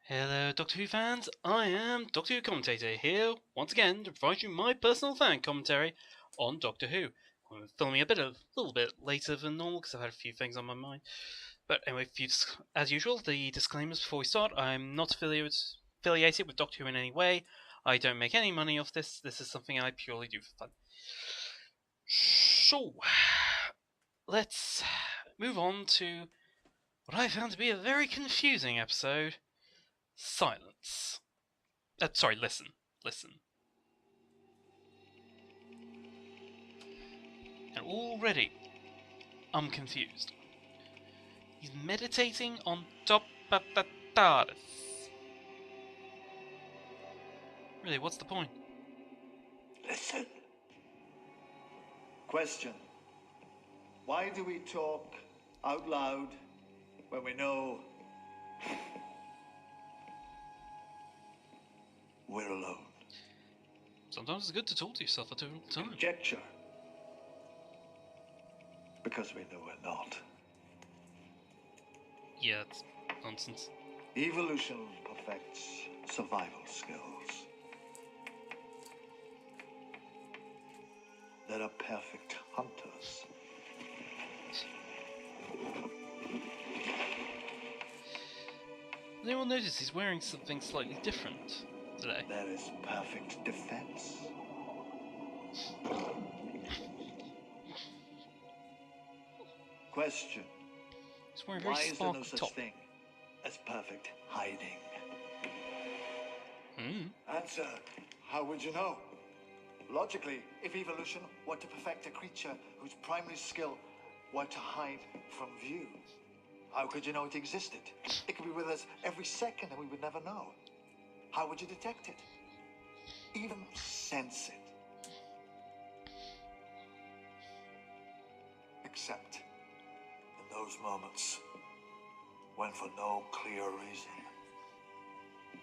Hello, Doctor Who fans. I am Doctor Who commentator here once again to provide you my personal fan commentary on Doctor Who. I'm filming a little bit later than normal because I've had a few things on my mind. But anyway, as usual, the disclaimers before we start. I'm not affiliated with Doctor Who in any way. I don't make any money off this. This is something I purely do for fun. So, let's move on to what I found to be a very confusing episode. Silence. Sorry, listen. And already, I'm confused. He's meditating on top of the TARDIS. Really, what's the point? Listen. Question. Why do we talk out loud when we know we're alone? Sometimes it's good to talk to yourself at all the time. Conjecture. Because we know we're not. Yeah, it's nonsense. Evolution perfects survival skills. There are perfect hunters. Anyone notice he's wearing something slightly different today? There is perfect defense. Question. He's wearing a very Why is there sparkly no such top. thing as perfect hiding? Answer. How would you know? Logically, if evolution were to perfect a creature whose primary skill were to hide from view, how could you know it existed? It could be with us every second and we would never know. How would you detect it? Even sense it? Except in those moments when for no clear reason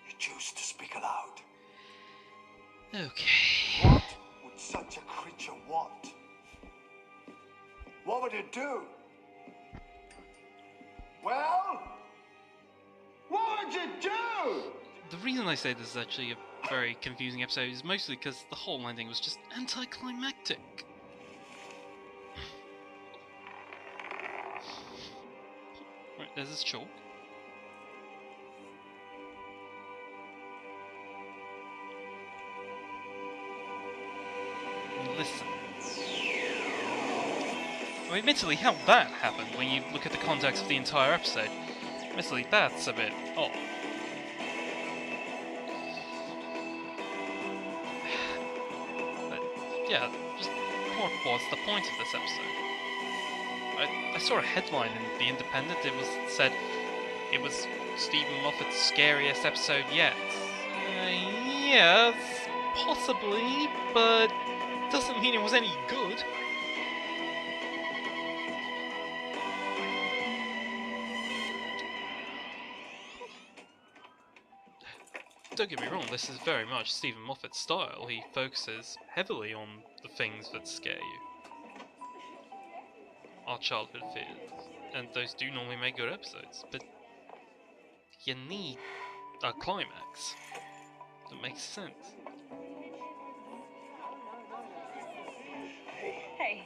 you choose to speak aloud. Okay. What would such a creature want? What would it do? Well, what would you do? The reason I say this is actually a very confusing episode is mostly because the whole ending was just anticlimactic. Right, there's this chalk. Listen. Well, admittedly, how that happened when you look at the context of the entire episode, admittedly, that's a bit odd. But yeah, just what was the point of this episode? I saw a headline in The Independent. Said it was Stephen Moffat's scariest episode yet. Yes, possibly, but doesn't mean it was any good. Don't get me wrong, this is very much Stephen Moffat's style. He focuses heavily on the things that scare you. Our childhood fears. And those do normally make good episodes, but you need a climax that makes sense. Hey.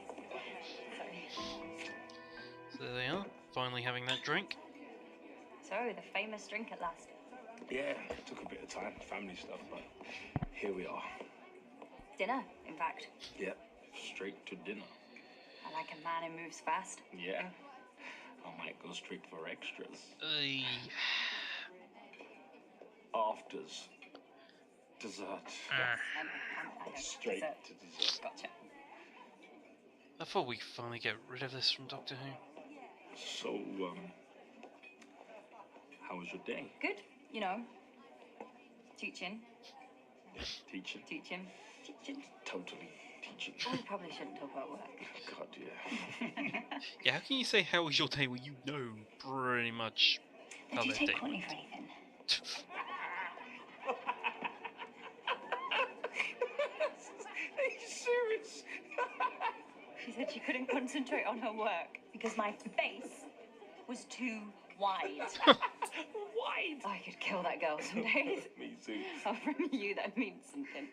Sorry. So there they are, finally having that drink. So, the famous drink at last. Yeah, took a bit of time, family stuff, but here we are. Dinner, in fact. Yep, straight to dinner. I like a man who moves fast. Yeah, I might go straight for extras. Afters. Dessert. Straight Dessert. to dessert. Gotcha. I thought we'd finally get rid of this from Doctor Who. So, how was your day? Good, you know. Teaching. Teaching? Teaching. Totally teaching. We probably shouldn't talk about work. God, yeah. Yeah, how can you say how was your day when you know pretty much how Did you their day take Courtney went? for anything? Are you serious? She said she couldn't concentrate on her work because my face was too wide. Wide? I could kill that girl. girl some days. Me too. Oh, from you, that means something.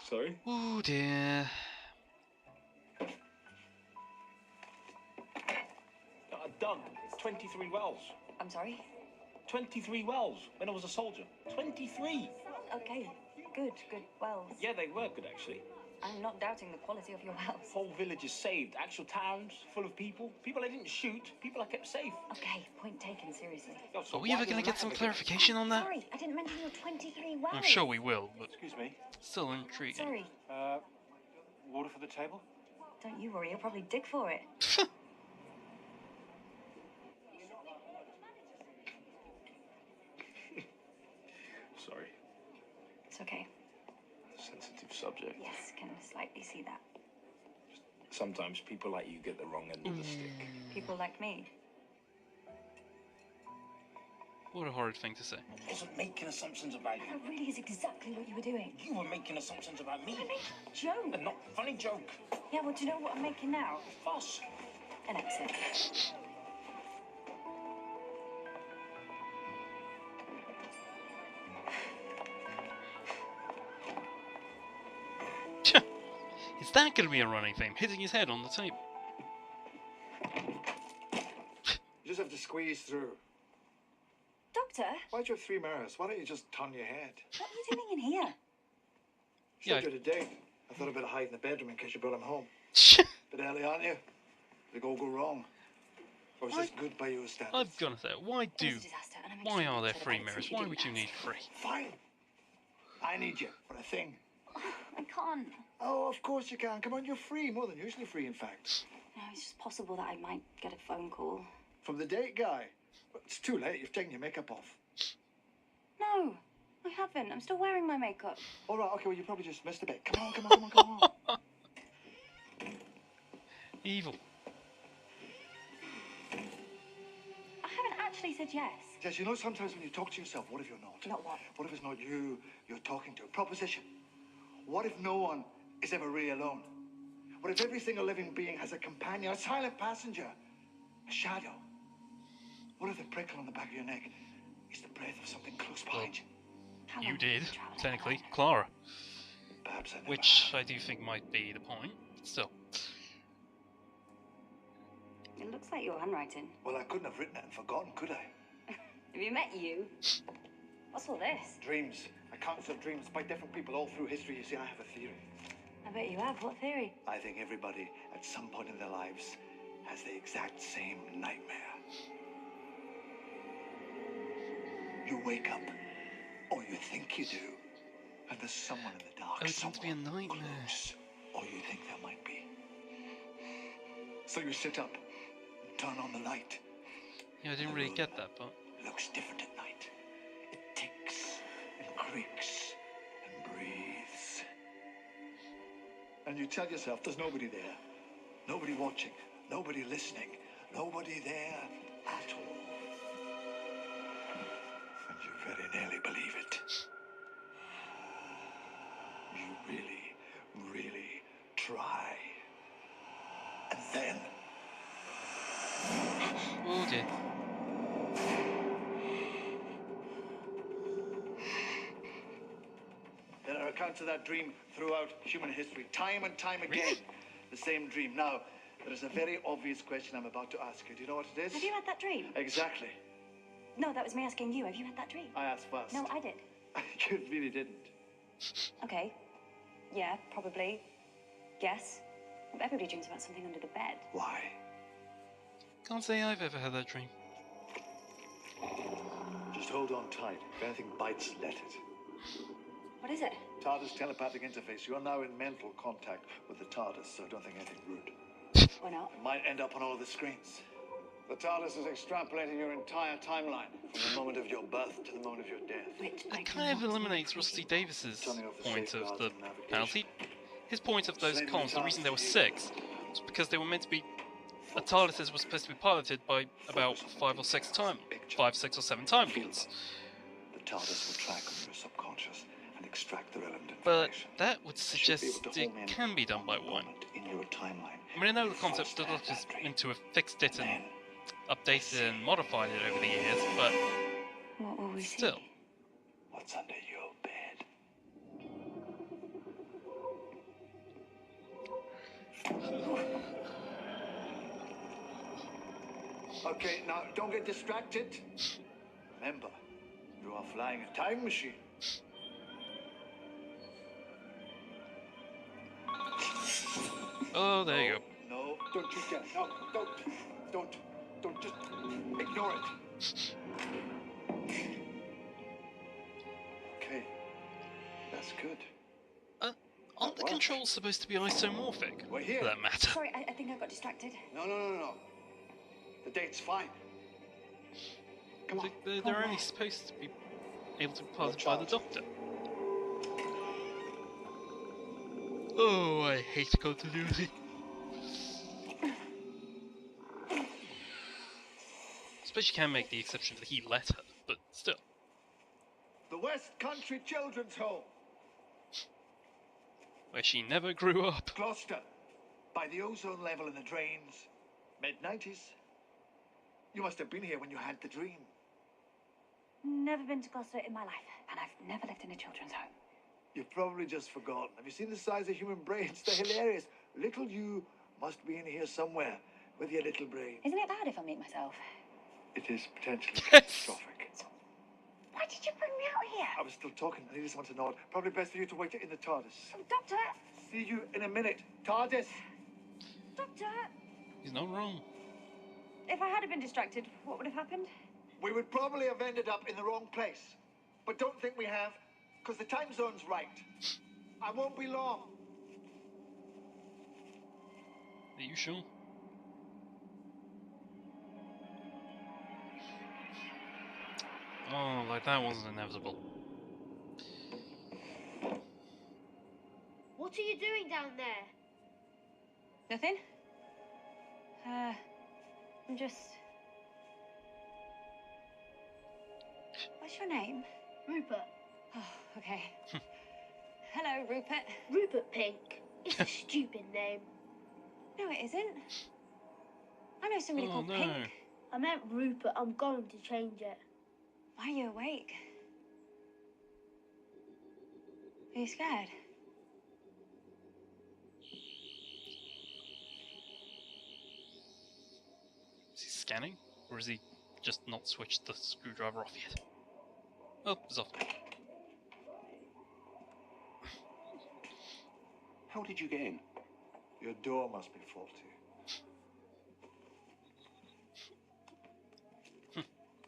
Sorry? Oh dear. Doug, it's 23 wells. I'm sorry? 23 wells when I was a soldier. 23! Okay, good. Wells. Yeah, they were good, actually. I'm not doubting the quality of your wells. Whole villages saved. Actual towns full of people. People I didn't shoot. People I kept safe. Okay, point taken, seriously. Oh, so Are we why ever does going it to get matter some if it- clarification on that? Sorry, I didn't mention your 23 wells. I'm sure we will, but Excuse me. still intriguing. Sorry, Water for the table? don't you worry, you'll probably dig for it. Sorry. It's okay. Sensitive subject. Yes, can slightly see that. Sometimes people like you get the wrong end of the stick. People like me. What a horrid thing to say. I wasn't making assumptions about you. That really is exactly what you were doing. You were making assumptions about me. I made a joke. A not funny joke. Yeah, well, do you know what I'm making now? Fuss. An exit. Is that going to be a running theme? Hitting his head on the table. You just have to squeeze through. Doctor, Why do you have 3 mirrors? Why don't you just turn your head? what are you doing in here? Yeah. Said you had a date. I thought I'd better hide in the bedroom in case you brought him home. Bit early, aren't you? Did it all go wrong? Or was this good by your standards? I've got to say, why It do? was a disaster, and I'm Why extremely are there upset 3 about it mirrors? since you Why didn't would you ask. need 3? Fine. I need you for a thing. I can't. Oh, of course you can. Come on, you're free. More than usually free, in fact. No, it's just possible that I might get a phone call. From the date guy. But it's too late. You've taken your makeup off. No, I haven't. I'm still wearing my makeup. All right, okay, well, you probably just missed a bit. Come on. Evil. I haven't actually said yes. Yes, you know, sometimes when you talk to yourself, what if you're not? Not what? What if it's not you you're talking to? Proposition. What if no one is ever really alone? What if every single living being has a companion, a silent passenger, a shadow? What if the prickle on the back of your neck is the breath of something close behind you? How You long did, have you traveled technically. like Clara. Perhaps I never Which have. I do think might be the point. But still. that? It looks like your handwriting. Well, I couldn't have written it and forgotten, could I? Have you met you? What's all this? Dreams. Accounts of dreams by different people all through history. You see, I have a theory. I bet you have. What theory? I think everybody, at some point in their lives, has the exact same nightmare. You wake up, or you think you do, and there's someone in the dark. Oh, it's meant to be a someone nightmare. close, or you think there might be. So you sit up, and turn on the light. Yeah, I didn't really get that, but It looks different at night. It ticks and creaks and breathes. And you tell yourself there's nobody there. Nobody watching. Nobody listening. Nobody there at all. And you very nearly believe it. You really try. And then... oh dear. There are accounts of that dream throughout human history, time and time again. Really? The same dream. Now, there is a very obvious question I'm about to ask you. Do you know what it is? Have you had that dream? Exactly. No, that was me asking you. Have you had that dream? I asked first. No, I did. You really didn't. Okay. Yeah, probably. Yes. Everybody dreams about something under the bed. Why? Can't say I've ever had that dream. Just hold on tight. If anything bites, let it. What is it? TARDIS telepathic interface. You're now in mental contact with the TARDIS, so don't think anything rude. Why not? It might end up on all the screens. The TARDIS is extrapolating your entire timeline From the moment of your birth to the moment of your death. Which I It kind of cannot eliminates see. Rusty Davis's Turning off the point of safeguards the and navigation. penalty. His point of those Slaving columns, the the reason there were TARDIS. 6, was because they were meant to be. The TARDISes were supposed to be piloted by about 5 or 6 time, 5, 6 or 7 time lords. The TARDIS will track on your subconscious and extract the relevant But information. that would Should be able suggest to it home in can be done on by the one. moment in your timeline. I mean, I know the You concept first the have Doctor's that dream. meant to have fixed it and Then updated it and modified it over the years, but What will we Still. see? What's under your bed? Okay, now don't get distracted. Remember, you are flying a time machine. Oh, there you go. No, don't you dare. No, don't. Just ignore it. Okay, that's good. Aren't the What? controls supposed to be isomorphic? We're here. For that matter. Sorry, I think I got distracted. No. The date's fine. Come on. They're only supposed to be able to be piloted by the Doctor. Oh, I hate continuity. Suppose you can make the exception that he let her, but still. The West Country Children's Home, Where she never grew up. Gloucester, by the ozone level in the drains. Mid-90s. You must have been here when you had the dream. Never been to Gloucester in my life, and I've never lived in a children's home. You've probably just forgotten. Have you seen the size of human brains? They're hilarious. Little you must be in here somewhere with your little brain. Isn't it bad if I meet myself? It is potentially Yes. catastrophic. Why did you bring me out here? I was still talking and he just wants to nod. Probably best for you to wait in the TARDIS. Oh, Doctor! See you in a minute. TARDIS! Doctor! He's not wrong. If I had been distracted, what would have happened? We would probably have ended up in the wrong place. But don't think we have, because the time zone's right. I won't be long. Are you sure? Oh, like that wasn't inevitable. What are you doing down there? Nothing? I'm just... What's your name? Rupert. Oh, okay. Hello, Rupert. Rupert Pink. It's a stupid name. No, it isn't. I know somebody Oh, called no. Pink. I meant Rupert. I'm going to change it. Why are you awake? Are you scared? Is he scanning? Or is he just not switched the screwdriver off yet? Oh, it's off. How did you get in? Your door must be faulty.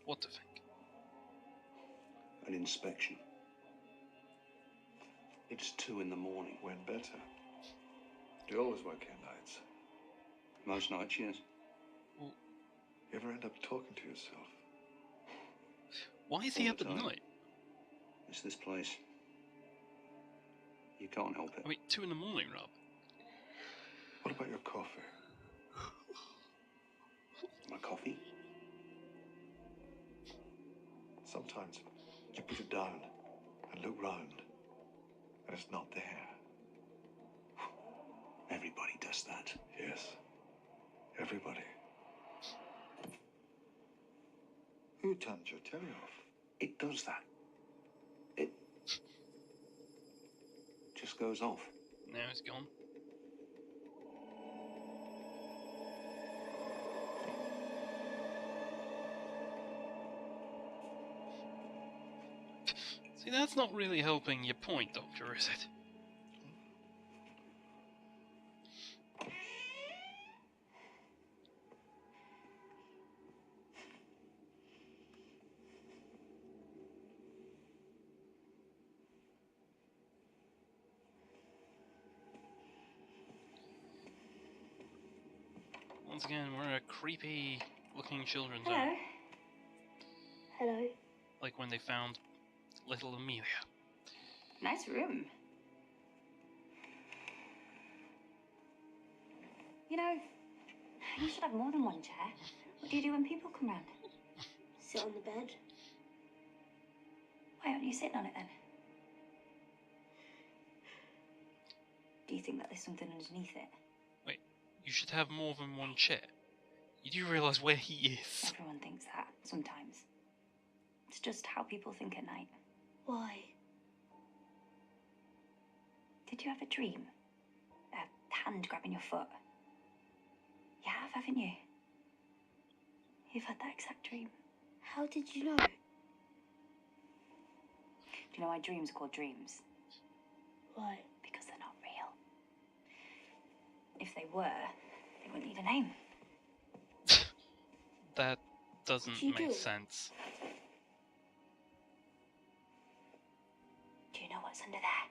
What to think? An inspection. It's 2 in the morning. When better. Do you always work here nights? Most nights, yes. You ever end up talking to yourself? Why is he All up the at time. night? It's this place. You can't help it. I mean, 2 in the morning, Rob. What about your coffee? My coffee? Sometimes you put it down and look round, and it's not there. Everybody does that. Yes, everybody. Who turned your telly off? It does that. It just goes off. Now it's gone. See, that's not really helping your point, Doctor, is it? Once again, we're a creepy looking children's Hello. home. Hello. Like when they found little Amelia. Nice room. You know, you should have more than one chair. What do you do when people come round? Sit on the bed. Why aren't you sitting on it then? Do you think that there's something underneath it? Wait, you should have more than one chair. You do realise where he is. Everyone thinks that, sometimes. It's just how people think at night. Why? Did you have a dream? A hand grabbing your foot? You have, haven't you? You've had that exact dream. How did you know? Do you know why dreams are called dreams? Why? Because they're not real. If they were, they wouldn't need a name. That doesn't You make do. sense. Do you know what's under there?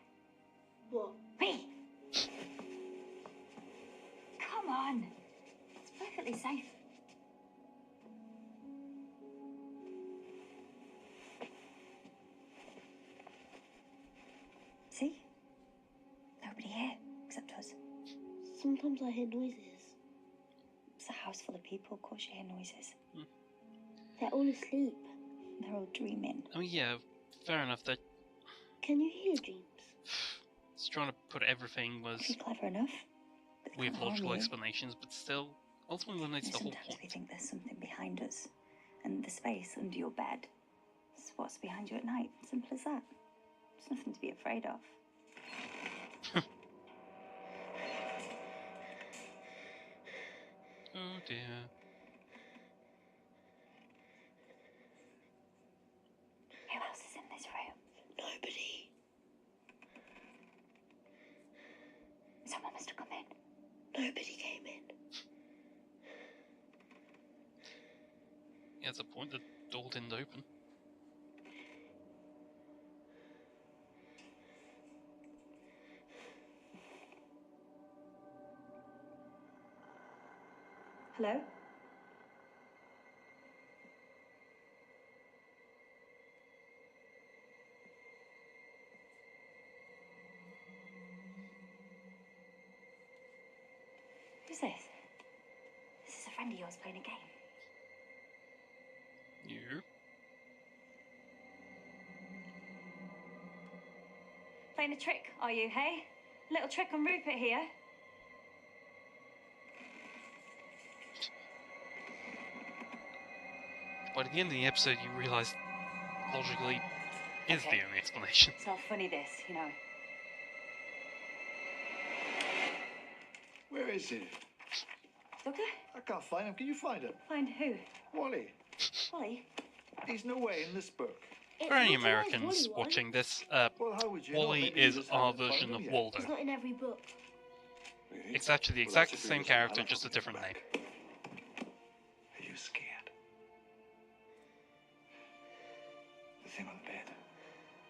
What? Me! Come on. It's perfectly safe. See? Nobody here except us. Sometimes I hear noises. It's a house full of people. Of course you hear noises. They're all asleep. They're all dreaming. Oh yeah, fair enough. That Can you hear dreams? it's trying to put everything was If you're clever enough. But they with can't harm logical you. explanations, but still, ultimately eliminates And the whole sometimes we point. think there's something behind us. And the space under your bed is what's behind you at night. Simple as that. There's nothing to be afraid of. Oh dear. Who else is in this room? Nobody. Someone must have come in. Nobody came in. Yeah, it's a point the door didn't open. Hello? Who's this? This is a friend of yours playing a game. You? Playing a trick, are you, hey? Little trick on Rupert here. But at the end of the episode, you realise logically is Okay. the only explanation. It's how funny this, you know. Where is he? Doctor? I can't find him. Can you find him? Find who? Wally. Wally? He's nowhere in this book. It's For any not always Americans Wally one. watching this, Well, how would you know? Wally Maybe you is just our haven't found version him of yet. Waldo. It's not in every book. Really? It's actually the Well, exact that's a same good character, reason. just a I'll have to different come name. back. Are you scared? The thing on the bed,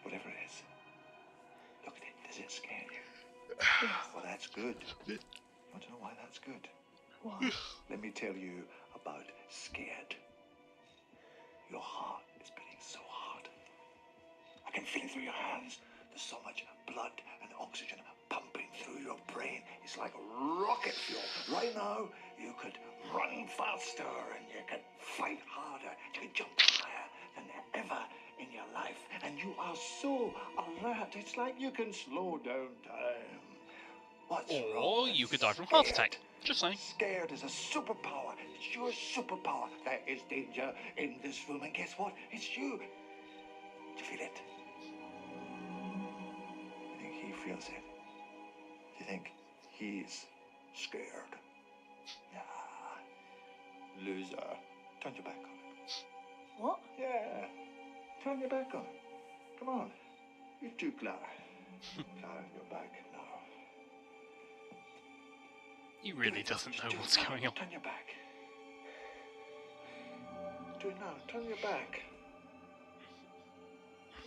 whatever it is, look at it. Does it scare you? Well, that's good. Want to know why that's good? Why? Let me tell you about scared. Your heart is beating so hard. I can feel it through your hands. There's so much blood and oxygen pumping through your brain. It's like rocket fuel. Right now, you could run faster and you could fight harder. You could jump higher than ever in your life. And you are so alert. It's like you can slow down time. What's Or wrong? you with could die from a heart scared? attack. Just saying. Scared is a superpower. It's your superpower. There is danger in this room, and guess what? It's you. Do you feel it? You think he feels it? Do you think he's scared? Nah. Loser. Turn your back on him. What? Yeah. Turn your back on him. Come on. You too, Clara. Clara, your back now. He really doesn't know what's going on. Turn your back. Do it now. Turn your back.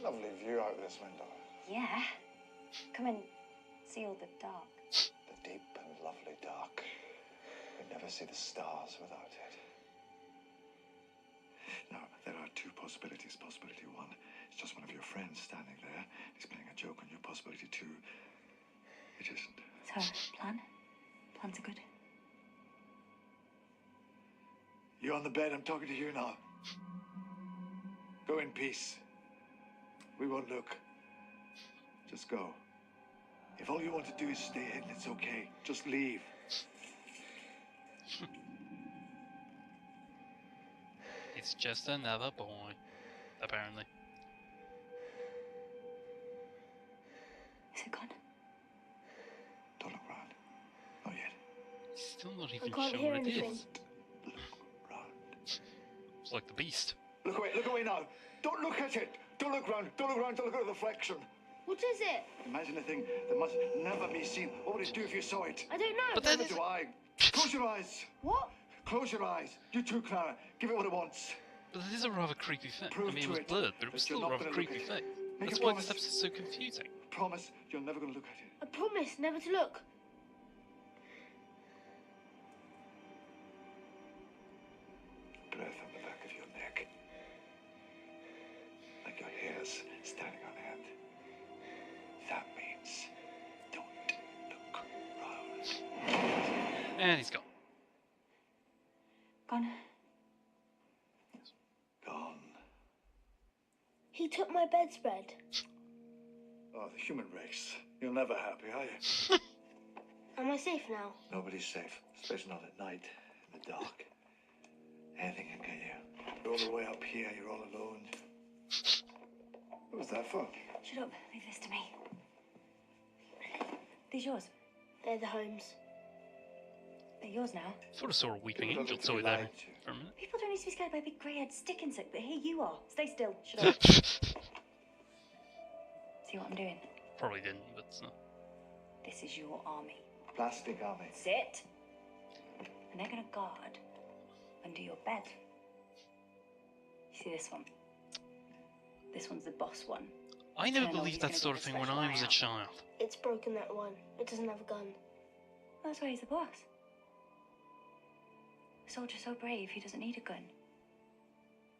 Lovely view out this window. Yeah. Come and see all the dark. The deep and lovely dark. We'd never see the stars without it. Now, there are two possibilities. Possibility one, it's just one of your friends standing there. He's playing a joke on you. Possibility two, it isn't. So, plan? Plans are good. You on the bed? I'm talking to you now. Go in peace. We won't look. Just go. If all you want to do is stay hidden, it's okay. Just leave. It's just another boy. apparently. Is it gone? Don't look round. Not yet. He's still not I even can't sure hear what it anything. is. Round. It's like the beast. Look away now. Don't look at it. Don't look round. Don't look round. Don't look at the reflection. What is it? Imagine a thing that must never be seen. What would it do if you saw it? I don't know. But that Neither is... do I. Close your eyes. What? Close your eyes. You too, Clara. Give it what it wants. But it is a rather creepy thing. Prove I mean, it to was it blurred, but it was that you're still a not rather gonna look creepy at it. thing. Make That's a why promise. this episode's so confusing. Promise you're never going to look at it. I promise never to look. Breath on the back of your neck. Like your hair's standing on end. That means don't look round. And he's gone. Gone. Gone. He took my bedspread. Oh, the human race. You're never happy, are you? Am I safe now? Nobody's safe, especially not at night, in the dark. Anything can get you. You're all the way up here, you're all alone. What was that for? Shut up. Leave this to me. These yours? They're the homes. They're yours now. Sort of saw a weeping People angel don't need to be toy there lied to. for a minute. People don't need to be scared by a big grey-haired stick insect, but here you are. Stay still. Shut up. See what I'm doing? Probably didn't, but This is your army. Plastic army. Sit. And they're going to guard under your bed. You see this one? This one's the boss one. I never I know believed he's that gonna sort give of a thing when special I was a eye out. child. It's broken, that one. It doesn't have a gun. That's why he's the boss. A soldier so brave, he doesn't need a gun.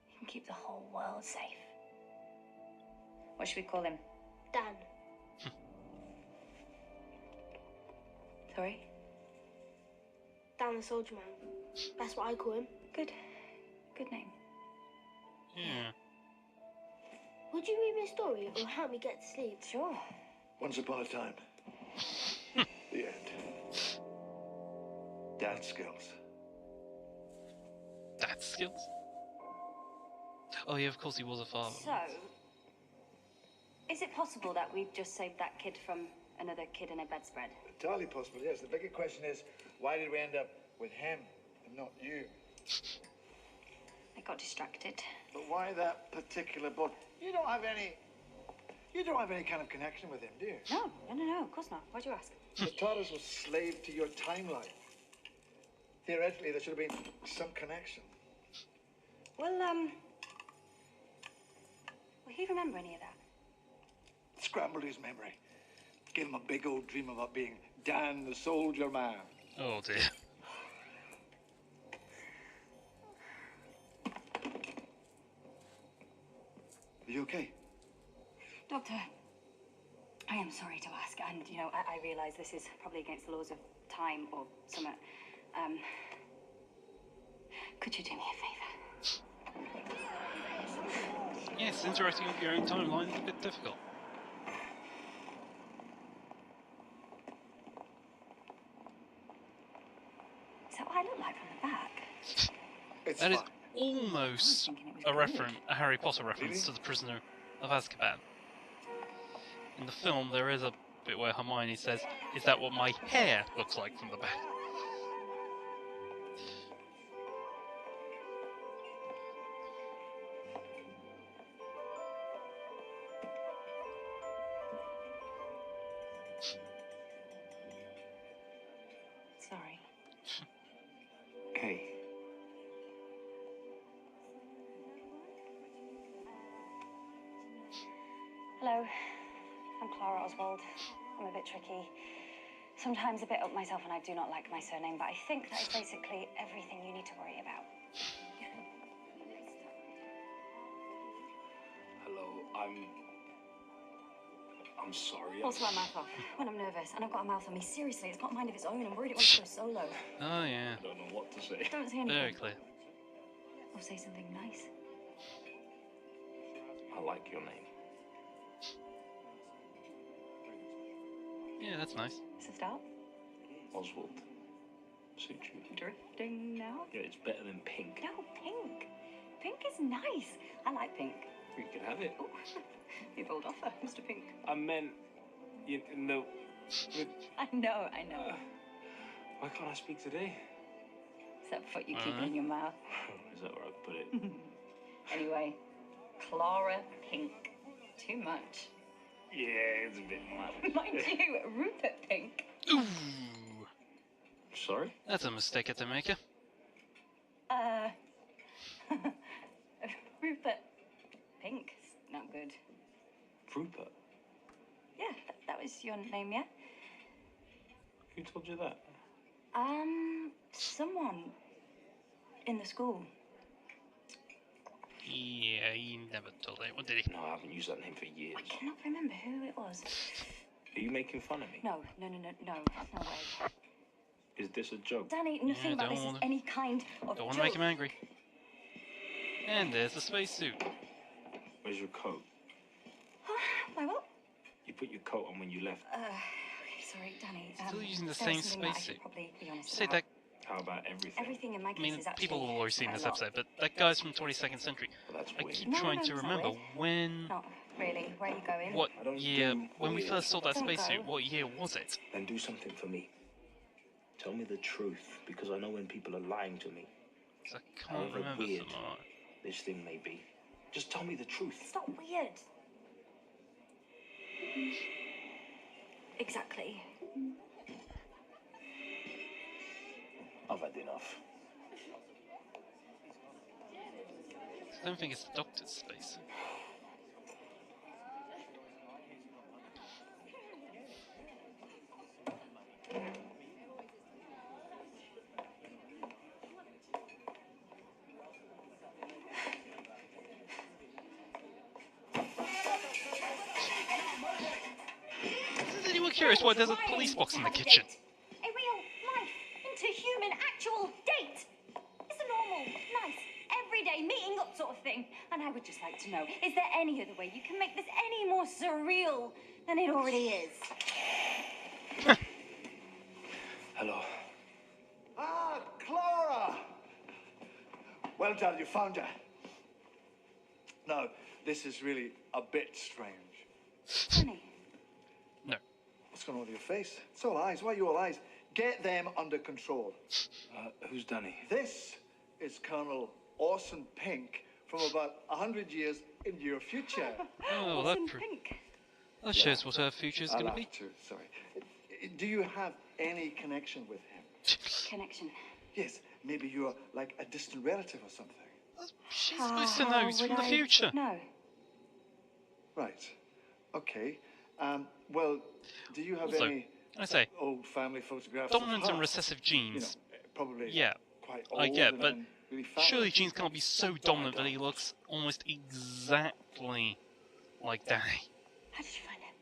He can keep the whole world safe. What should we call him? Dan. Sorry? Dan the soldier man. That's what I call him. Good. Good name. Yeah. Would you read me a story or help me get to sleep? Sure. Once upon a time. The end. Dad skills. That skills? Oh yeah, of course he was a father. So, is it possible that we've just saved that kid from another kid in a bedspread? Entirely possible, yes. The bigger question is, why did we end up with him and not you? I got distracted. But why that particular book? You don't have any kind of connection with him, do you? No, of course not. Why'd you ask? The TARDIS was slave to your timeline. Theoretically, there should have been some connection. Well, will he remember any of that? Scrambled his memory. Gave him a big old dream about being Dan the soldier man. Oh dear. Are you okay? Doctor, I am sorry to ask, and, I realise this is probably against the laws of time or something. Could you do me a favour? Yes, interacting with your own timeline is a bit difficult. Is that what I look like from the back? It's That is fine. almost thinking it was a good. reference, a Harry Potter reference Really? to the Prisoner of Azkaban. In the film, there is a bit where Hermione says, "Is that what my hair looks like from the back?" Sorry. Okay. Hello, I'm Clara Oswald. I'm a bit tricky. Sometimes a bit up myself, and I do not like my surname, but I think that is basically everything you need to worry about. Hello, I'm sorry. Also, my mouth off when I'm nervous, and I've got a mouth on me. Seriously, it's got a mind of its own. I'm worried it wants to go solo. Oh yeah, I don't know what to say. Don't say anything. very clear. Or say something nice. I like your name. Yeah, that's nice. It's a start. Oswald. Suits you. Drifting now. Yeah, it's better than pink. No, pink. Pink is nice. I like pink. You can have it. You bold offer, Mr. Pink. I meant, you know. I know. Why can't I speak today? Is that what you keep in your mouth? Is that where I put it? Anyway, Clara Pink. Too much. Yeah, it's a bit much. Mind you, Rupert Pink. Ooh, Sorry? that's a mistake at the maker. Rupert Pink. Not good. Rupert? Yeah, that was your name, yeah? Who told you that? Someone in the school. Yeah, he never told anyone, did he? No, I haven't used that name for years. I cannot remember who it was. Are you making fun of me? No, no way. Is this a joke? Danny, nothing about this is any kind of Don't want to joke. make him angry. And there's the spacesuit. Where's your coat? My what? You put your coat on when you left. Okay, sorry, Danny. Still using the there was same something that I should spacesuit. probably be honest Say about. that. How about everything? Everything in my I case mean, is actually people have already seen quite this a lot. episode, but that guy's from 22nd century. Well, that's I weird. keep No, trying no, to it's not remember weird. when. Not really. Where are you going? What I don't year? do When we weird. first saw that Don't spacesuit, go. what year was it? Then do something for me. Tell me the truth, because I know when people are lying to me. 'Cause I can't However remember weird some of this thing may be. Just tell me the truth. It's not weird. Exactly. I've had enough. I don't think it's the Doctor's spacesuit. Is anyone curious why there's a police box in the kitchen? A real life into human actual date. It's a normal, nice, everyday meeting up sort of thing. And I would just like to know, is there any other way you can make this any more surreal than it already is? Hello. Ah, Clara! Well done, you found her. Now, this is really a bit strange. Funny. No. What's going on with your face? It's all eyes. Why are you all eyes? Get them under control. Who's Danny? This is Colonel Orson Pink from about 100 years in your future. Oh, Orson that Pink. shows what her future is I'll going to be. have to, sorry. Do you have any connection with him? Connection. Yes, maybe you're like a distant relative or something. She's supposed to know he's Would from the I future. know? Right. Okay. Well, do you have Also, any I say, old family photographs? dominant of and her? recessive You know, genes. probably Yeah, quite I old get, and but then really fat. surely genes can't be so dominant that he looks almost exactly like Danny. How did you find him?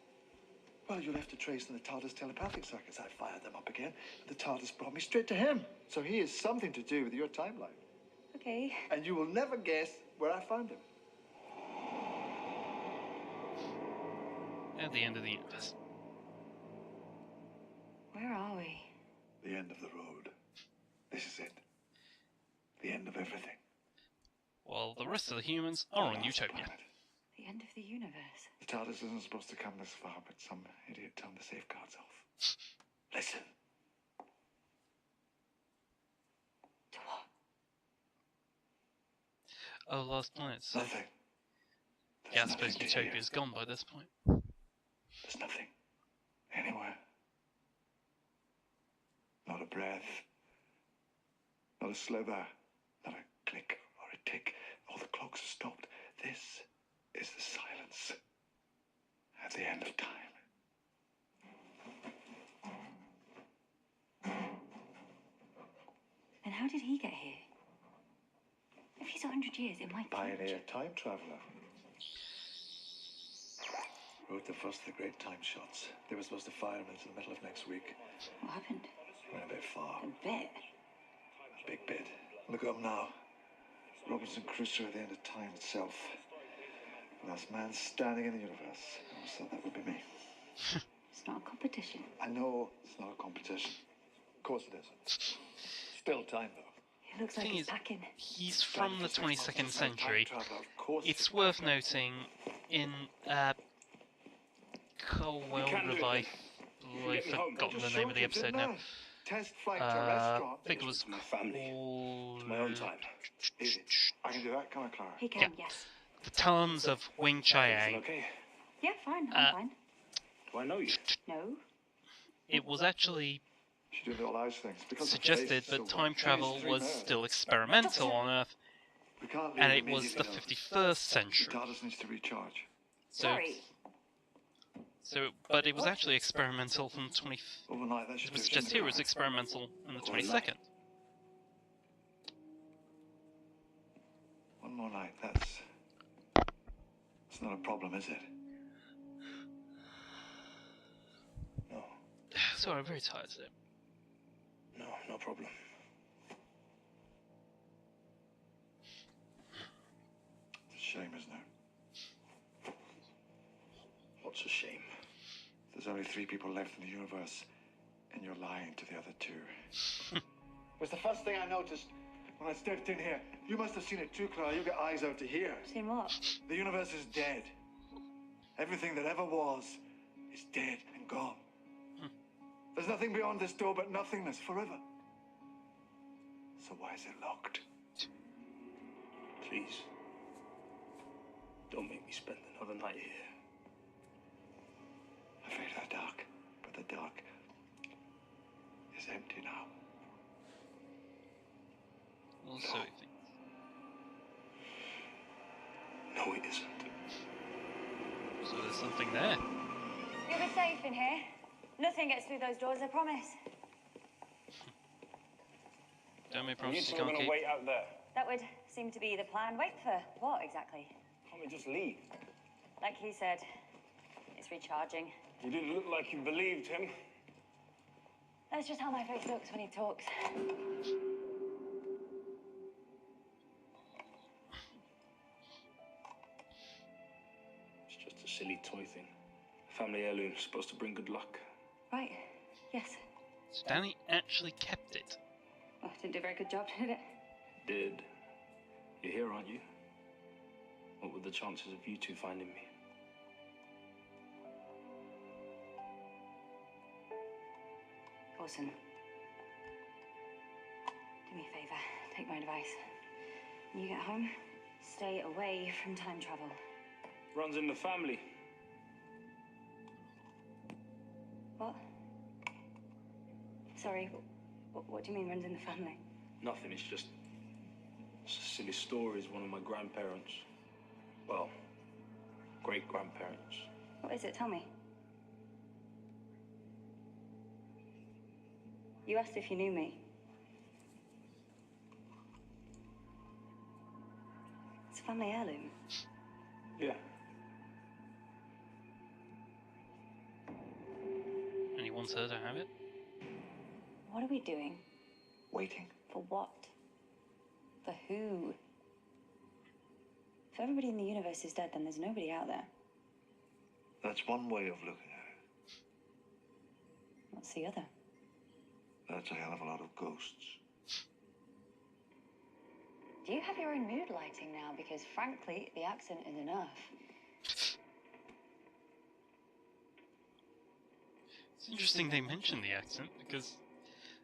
Well, you'll have to trace in the TARDIS telepathic circuits. I fired them up again. The TARDIS brought me straight to him. So he has something to do with your timeline. Okay. And you will never guess where I found him. At the end of the universe. Where are we? The end of the road. This is it. The end of everything. While the rest of the humans are on Last Utopia. planet. The end of the universe. The TARDIS isn't supposed to come this far, but some idiot turned the safeguards off. Listen. To what? Oh, last planet. So Nothing. There's yeah, I nothing suppose to Utopia's hear. gone by this point. There's nothing. Anywhere. Not a breath. Not a slither. Not a click or a tick. All the clocks have stopped. This is the silence at the end of time. Then how did he get here? If he's 100 years in my Pioneer future. time traveler. Wrote the first of the great time shots. They were supposed to fire them into the middle of next week. What happened? Went a bit far. A bit. A big bit. Look at them now. Robinson Crusoe at the end of time itself. The last man standing in the universe. I always thought that would be me. It's not a competition. I know it's not a competition. Of course it is. Still time, though. Yeah. It looks like thing he's is, packing. he's from the 22nd century. It's worth noting in Colwell Revive. I've forgotten the name of the episode now. Test flight to I restaurant. think it was to my family. called To my own time. Easy. I can do that. Come on, Clara. He can, yes. The Talons of Wing Everything Chai. okay? Yeah, fine. I'm fine. Do I know you? No. It was actually She did all those things because suggested that time travel was still experimental on Earth, We can't leave and it was the immediately, 51st though. century. TARDIS needs to recharge. Sorry. But it was actually experimental from the 20. Overnight, that should It was do just here. It was experimental in the 22nd. One more night. That's not a problem, is it? No. Sorry, I'm very tired today. No, no problem. It's a shame, isn't it? What's a shame? There's only 3 people left in the universe, and you're lying to the other 2. It was the first thing I noticed when I stepped in here. You must have seen it too, Clara. You got eyes out to here. Seen what? The universe is dead. Everything that ever was is dead and gone. There's nothing beyond this door but nothingness forever. So why is it locked? Please. Don't make me spend another night here. Afraid of the dark, but the dark is empty now. Also, I think. No, it isn't. So there's something there. You'll be safe in here. Nothing gets through those doors, I promise. Don't make You promises two you are can't going keep. to wait out there. That would seem to be the plan. Wait for what exactly? Can't we just leave? Like he said, it's recharging. You didn't look like you believed him. That's just how my face looks when he talks. It's just a silly toy thing. Family heirloom, supposed to bring good luck. Right. Yes. So Danny actually kept it. Oh, didn't do a very good job, did it? Did. You're here, aren't you? What were the chances of you two finding me? Orson. Do me a favor. Take my advice. When you get home, stay away from time travel. Runs in the family. What? Sorry, what do you mean runs in the family? Nothing, it's just a silly stories one of my grandparents, well, great-grandparents. What is it? Tell me. You asked if you knew me. It's a family heirloom. Yeah. And he wants her to have it? What are we doing? Waiting. For what? For who? If everybody in the universe is dead, then there's nobody out there. That's one way of looking at it. What's the other? That's a hell of a lot of ghosts. Do you have your own mood lighting now? Because frankly, the accent is enough. It's interesting they mentioned the accent because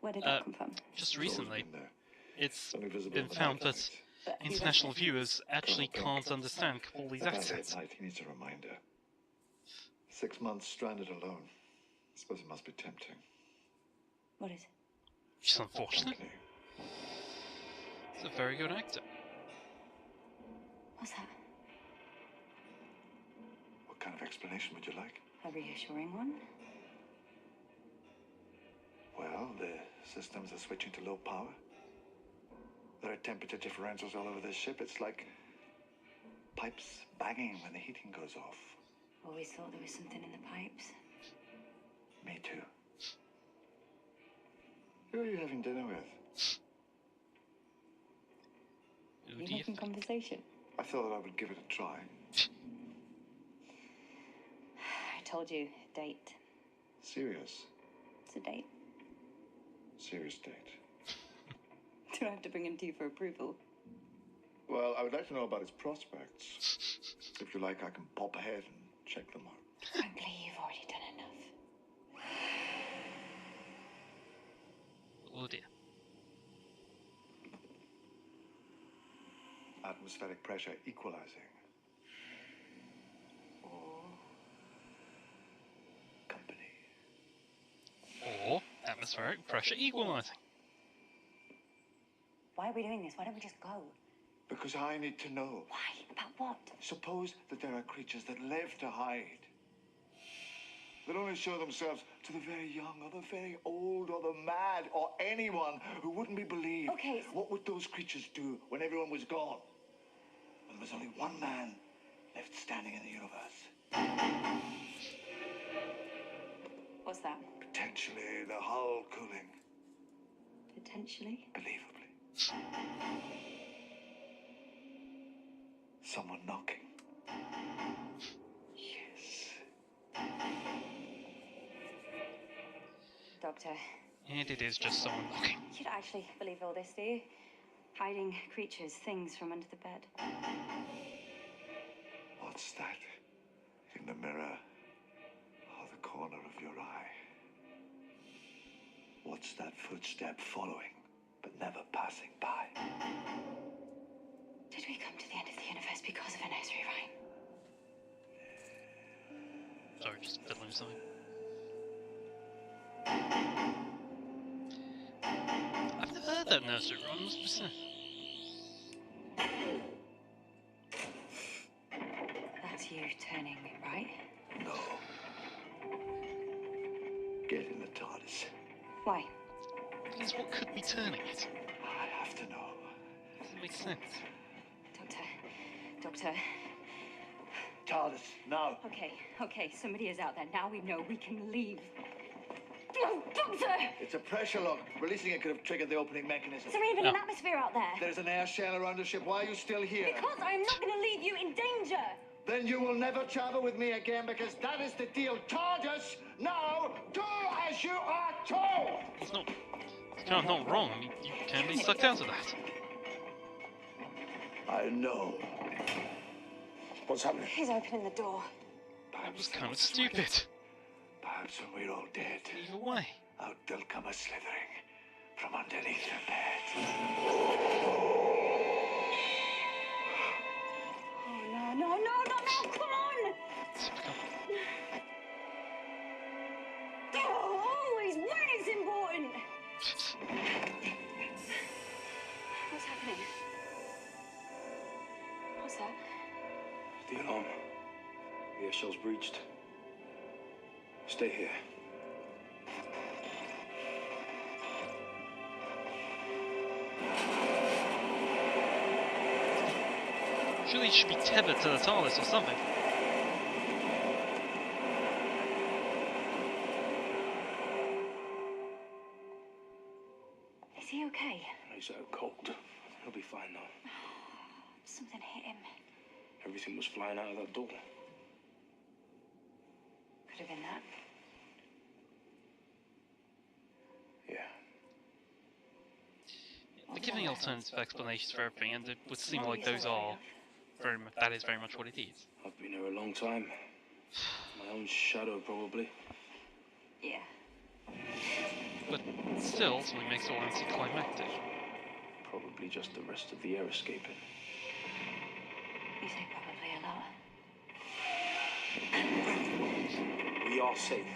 Where did that come from? just It's always recently been there. it's Only visible been at found night, that But who international was it? viewers actually Colonel can't understand all these That day accents. at night, he needs a reminder. 6 months stranded alone. I suppose it must be tempting. What is it? Which is unfortunate. Company. He's a very good actor. What's that? What kind of explanation would you like? A reassuring one? Well, the systems are switching to low power. There are temperature differentials all over this ship. It's like pipes banging when the heating goes off. Always thought there was something in the pipes. Me too. Who are you having dinner with? Who You do you making conversation? I thought that I would give it a try. I told you, date. Serious. It's a date. Serious date. Do I have to bring him to you for approval? Well, I would like to know about its prospects. If you like, I can pop ahead and check them out. Frankly, you've already done enough. Oh dear. Atmospheric pressure equalizing. Company. Or atmospheric pressure equalizing. Why are we doing this? Why don't we just go? Because I need to know. Why? About what? Suppose that there are creatures that live to hide. That only show themselves to the very young or the very old or the mad or anyone who wouldn't be believed. Okay. What would those creatures do when everyone was gone? When there was only one man left standing in the universe? What's that? Potentially the hull cooling. Potentially? Believably. Someone knocking. Yes. Doctor, And it is just someone knocking. you don't actually believe all this, do you? Hiding creatures, things from under the bed. What's that in the mirror or the corner of your eye? What's that footstep following but never passing by? Did we come to the end of the universe because of a nursery rhyme? Sorry, just fiddling with something. I've never heard that nursery rhyme, must be said. That's you turning, right? No. Get in the TARDIS. Why? Because what could be turning it? I have to know. Doesn't make sense. Doctor. TARDIS, now. Okay, somebody is out there. Now we know we can leave. Oh, Doctor! It's a pressure lock. Releasing it could have triggered the opening mechanism. Is there even an atmosphere out there? There's an air shell around the ship. Why are you still here? Because I'm not going to leave you in danger! Then you will never travel with me again because that is the deal. TARDIS, now do as you are told! It's not... It's kind of not wrong. You can be sucked out of that. I know. What's happening? He's opening the door. That was kind of stupid. Perhaps when we're all dead, Either way. out they'll come a slithering from underneath the bed. Oh, no, come on! Oh, always when it's important! What's happening? What's that? The alarm. The air shell's breached. Stay here. Surely it should be tethered to the TARDIS or something. Is he okay? He's out cold. He'll be fine now. Something hit him. Everything was flying out of that door. Could have been that. Yeah. They're giving alternative explanations for everything, and it would seem like those are that is very much what it is. I've been here a long time. My own shadow, probably. Yeah. But still, something makes it all anticlimactic. Probably just the rest of the air escaping. You say probably a lot. We are safe.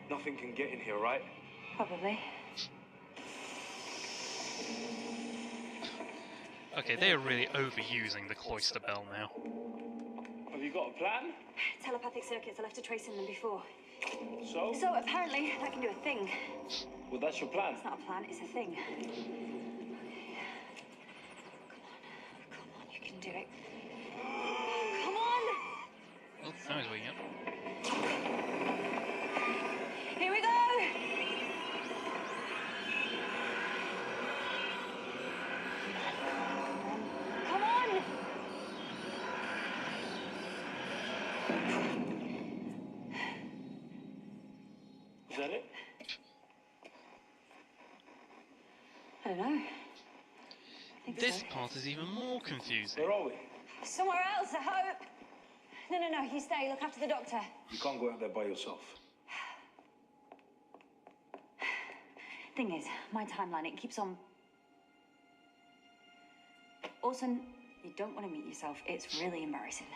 Nothing can get in here, right? Probably. Okay, they are really overusing the cloister bell now. Have you got a plan? Telepathic circuits, I left a trace in them before. So? So apparently, that can do a thing. Well, that's your plan. It's not a plan, it's a thing. Come on, you can do it. Come on! Oh, now he's waking up. Here we go! Come on! Is that it? I don't know. this part is even more confusing. Where are we? Somewhere else, I hope. No, you stay. Look after the doctor. You can't go out there by yourself. Thing is, my timeline, it keeps on... Orson, you don't want to meet yourself. It's really embarrassing.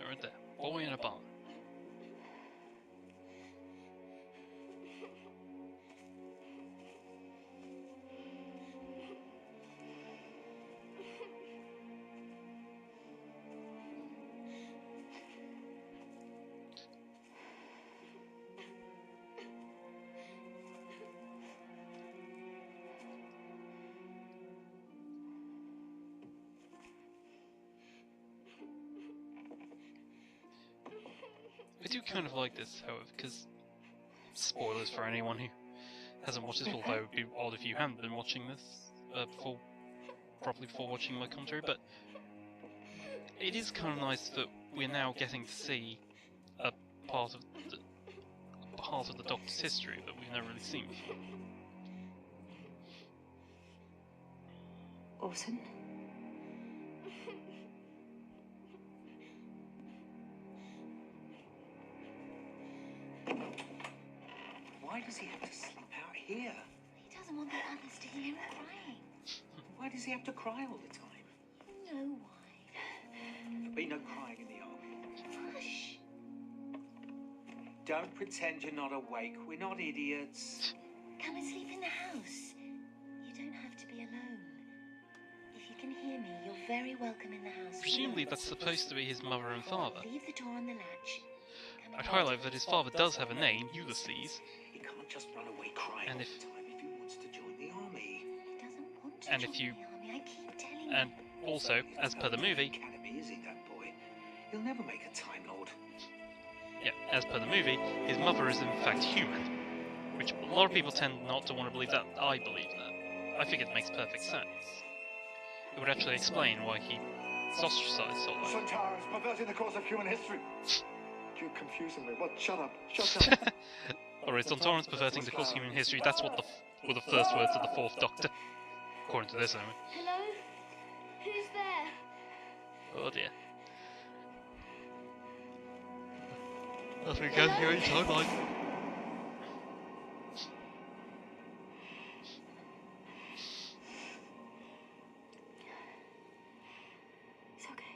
Right there. Boy in a barn. I do kind of like this, however, because spoilers for anyone who hasn't watched this, although it would be odd if you hadn't been watching this properly before watching my commentary, but it is kind of nice that we're now getting to see a part of the Doctor's history that we've never really seen before. Orson? Why does he have to sleep out here? He doesn't want the others to hear him crying. Why does he have to cry all the time? You know why. There'll be no crying in the army. Hush. Don't pretend you're not awake. We're not idiots. Come and sleep in the house. You don't have to be alone. If you can hear me, you're very welcome in the house. Presumably that's supposed to be his mother and father. Leave the door on the latch. I'd highlight that his father does have a name, Ulysses, He can't just run away crying and all if the time if he wants to join the army. He doesn't want to And join if you- the army. I keep telling and you. also, as per the movie, Academy, is he, that boy? He'll never make a Time Lord. yeah, as per the movie, his mother is in fact human, which a lot of people tend not to want to believe that. I believe that. I think it makes perfect sense. It would actually explain why he is ostracized so long. Suntar is perverting the course of human history. You're confusing me. What? Shut up. Shut up. Alright, Sontaran's perverting the course of human history. That's what were the first words of the Fourth Doctor, according to this anyway. Hello? Who's there? Oh dear. Nothing again here any timeline. It's okay.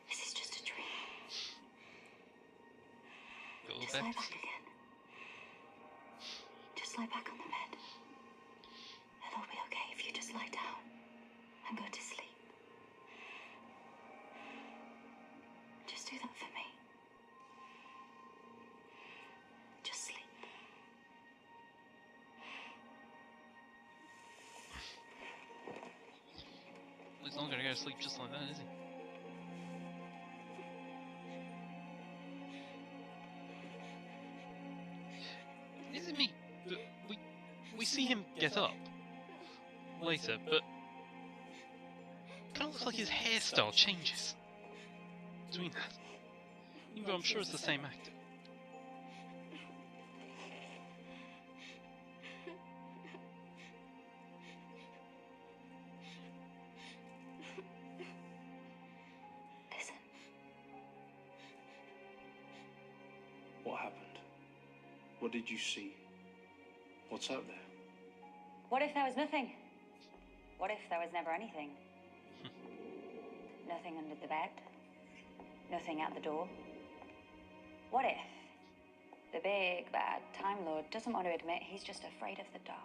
This is just a dream. Go to Just bed. lie back again. Just lie back on the bed. It'll be okay if you just lie down and go to sleep. Just do that for me. Just sleep. He's not gonna go to sleep just like that, is he? Is it me? But we see him get up later, but kind of looks like his hairstyle changes between that. Even though I'm sure it's the same actor. Listen. What happened? What did you see? What's out there? What if there was nothing? What if there was never anything? Nothing under the bed? Nothing at the door? What if the big bad Time Lord doesn't want to admit he's just afraid of the dark?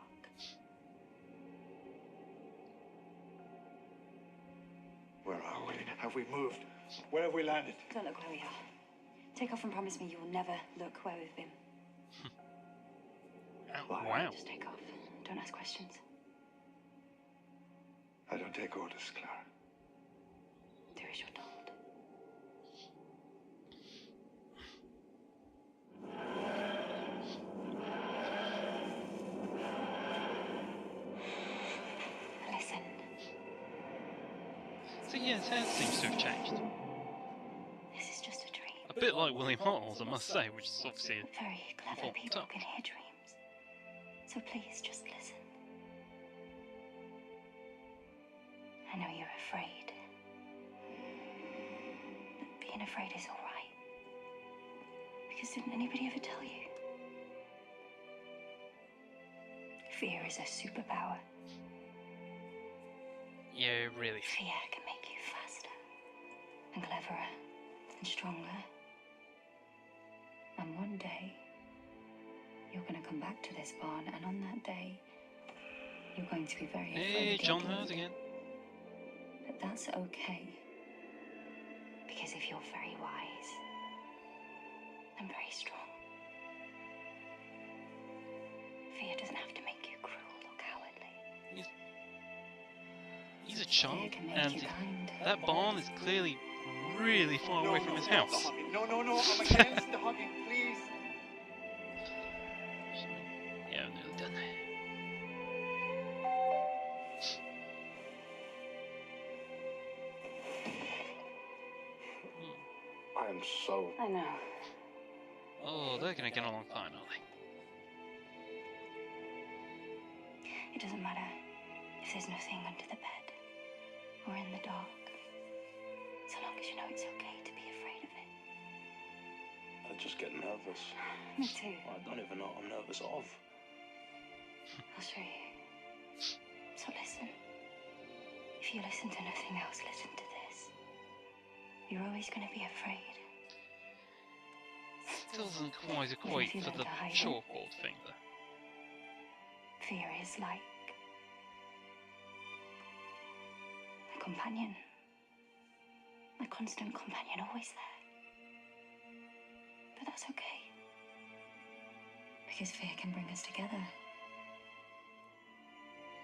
Where are we? Have we moved? Where have we landed? Don't look where we are. Take off and promise me you will never look where we've been. Wow. Just take off. Don't ask questions. I don't take orders, Clara. Do as you're told. yeah, his hair seems to have changed. This is just a dream. A bit like William Hartnell's, I must say, which is obviously Very clever important people touch. can hear dreams. So please just listen. I know you're afraid. But being afraid is alright. Because didn't anybody ever tell you? Fear is a superpower. Yeah, really. Fear can make you faster and cleverer and stronger. And one day, you're going to come back to this barn, and on that day, you're going to be very afraid. Hey, John indeed. Hurt again. But that's okay. Because if you're very wise and very strong, fear doesn't have to make you cruel or cowardly. He's a child, Fear can make and you kind. that barn is clearly really far away from his stop the house. hugging. No, I'm against the hugging, please. Yeah, I'm nearly done. I am so... I know. Oh, they're gonna get along fine, aren't they? It doesn't matter if there's nothing under the bed or in the dark. So long as you know it's okay to be afraid of it. I just get nervous. Me too. I don't even know what I'm nervous of. I'll show you. So listen. If you listen to nothing else, listen to this. You're always going to be afraid. Still doesn't quite equate for the chalkboard thing, though. Fear is like a companion. My constant companion, always there. But that's okay. Because fear can bring us together.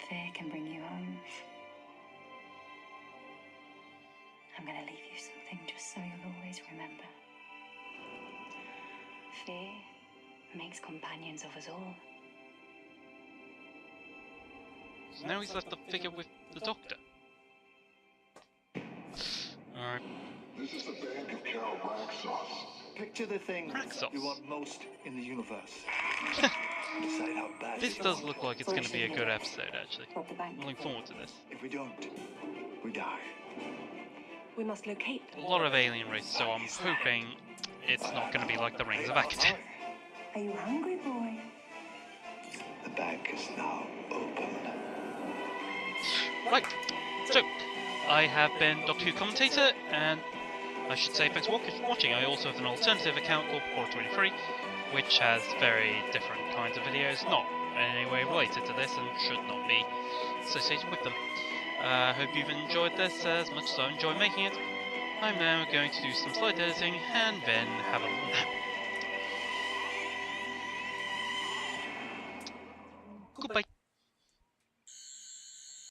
Fear can bring you home. I'm going to leave you something just so you'll always remember. Fear makes companions of us all. So now he's left the figure with the doctor. Alright. This is the bank of Carol Black sauce. Picture the thing Crack sauce. you want most in the universe. Decide how bad This you does want look it. like it's going to be a good episode, actually. Rob the bank. I'm looking forward to this. If we don't, we die. We must locate A lot of alien races, so I'm hoping it's not going to be like the Rings of Akaton. Are you hungry, boy? The bank is now open. Right, so I have been Doctor Who commentator, and I should say thanks for watching. I also have an alternative account called Port23, which has very different kinds of videos, not in any way related to this, and should not be associated with them. Hope you've enjoyed this as much as I enjoy making it. I'm now going to do some slide editing and then have a little nap.